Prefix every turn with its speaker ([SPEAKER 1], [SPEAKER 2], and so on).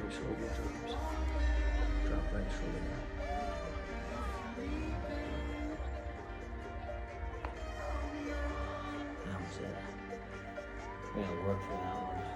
[SPEAKER 1] your shoulder drops. Drop right shoulder down. That was it. We gotta work for that one.